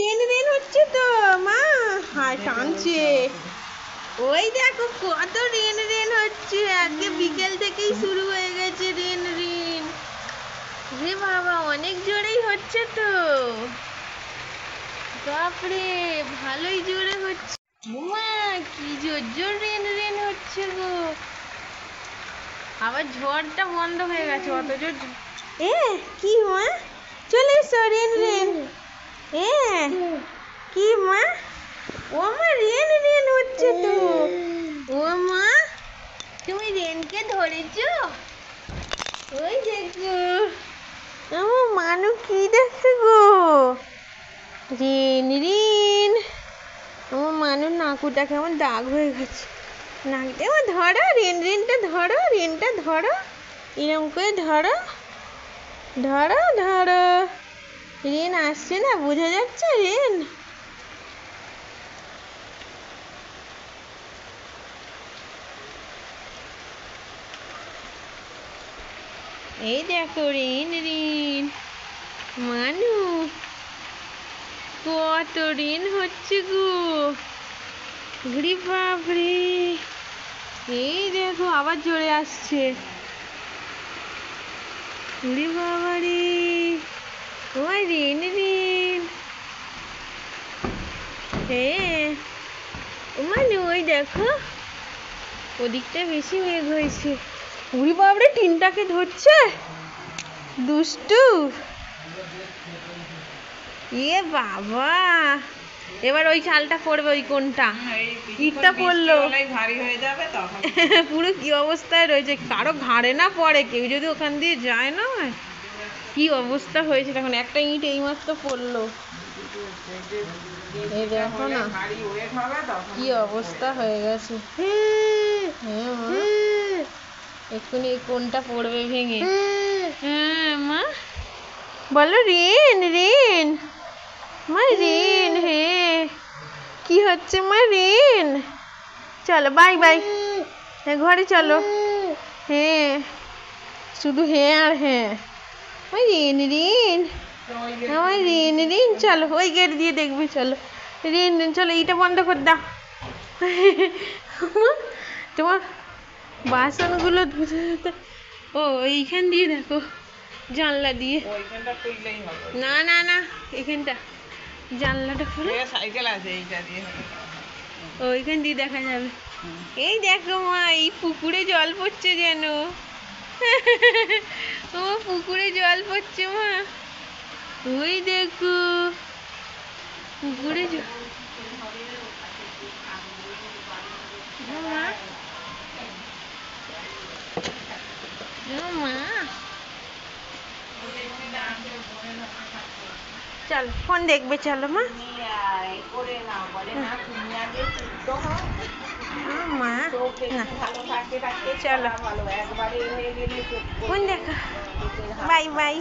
Rain rain হচ্ছে তো মা। হায় টানছে। ওই দেখো কত রেন রেন হচ্ছে, আজকে বিকেল থেকেই শুরু হয়ে গেছে রেন রেন। রে বাবা অনেক জোরেই হচ্ছে তো, বাপরে ভালোই জোরে হচ্ছে। মা কি জোর জোর রেন রেন হচ্ছে গো। আবার ঝড়টা বন্ধ হয়ে গেছে, অত জোর। এ কি মা, চলে এসো রেন রেন। এ কি মা, ও মা রেন রেন হচ্ছে তো। ও মা তুমি রেনকে ধরেছো? ওই দেখো আমার মানু কি দেখছে গো, রেন রেন। আমার মানুর নাকুটা কেমন দাগ হয়ে গেছে। নাকটা আমার ধরো, রেন রেনটা ধরো, রেনটা ধরো, এরম করে ধরো, ধরো ধরো। রেন আসছে না, বোঝা যাচ্ছে রেন। এই দেখো রেন রেন। মানু কত রেন হচ্ছে গো, ঘুরি বাপরে। এই দেখো আবার জোরে আসছে, ঘুরি বাবারে। ওই রেন রেন। হ্যাঁ ও মানু ওই দেখো ওদিকটা বেশি মেঘ হয়েছে। ঘুরি বাবরে টিনটাকে ধরছে দুষ্টু। এ বাবা এবার ওই চালটা পড়বে, ওই কোনটা ইটটা পড়লো ভারী হয়ে যাবে তখন। পুরো কি অবস্থায় রয়েছে, কারো ঘাড়ে না পড়ে, কেউ যদি ওখান দিয়ে যায় না, কি অবস্থা হয়েছে তখন। একটা ইট এইমাত্র পড়লো, এই দেখো না কি অবস্থা হয়ে গেছে। হ্যাঁ মা এক্ষুনি এই কোনটা পড়বে ভেঙে। হ্যাঁ মা বলো রেন রেন। মা রেন, হ্যাঁ কি হচ্ছে মা রেন। চলো বাই বাই, হ্যাঁ ঘরে চলো। হ্যাঁ শুধু হ্যাঁ আর হ্যাঁ। ওই রেন রেন, আমার রেন রেন। চলো ওই গেট দিয়ে দেখবে, চলো রেন রেন। চলো এইটা বন্ধ করে দাও। তোমার বাসনগুলো ধুতে ধুতে, ও এইখান দিয়ে দেখো জানলা দিয়ে। না না না এখানটা জানলাটা খুলে সাইকেল আছে, এইটা দিয়ে ওইখান দিয়ে দেখা যাবে। এই দেখো মা এই পুকুরে জল পড়ছে যেন। ও পুকুরে জল পড়ছে মা, ওই দেখো পুকুরে জল। মা চল ফোন দেখবে, চলো মা। মা চলো ফোন দেখো, বাই বাই।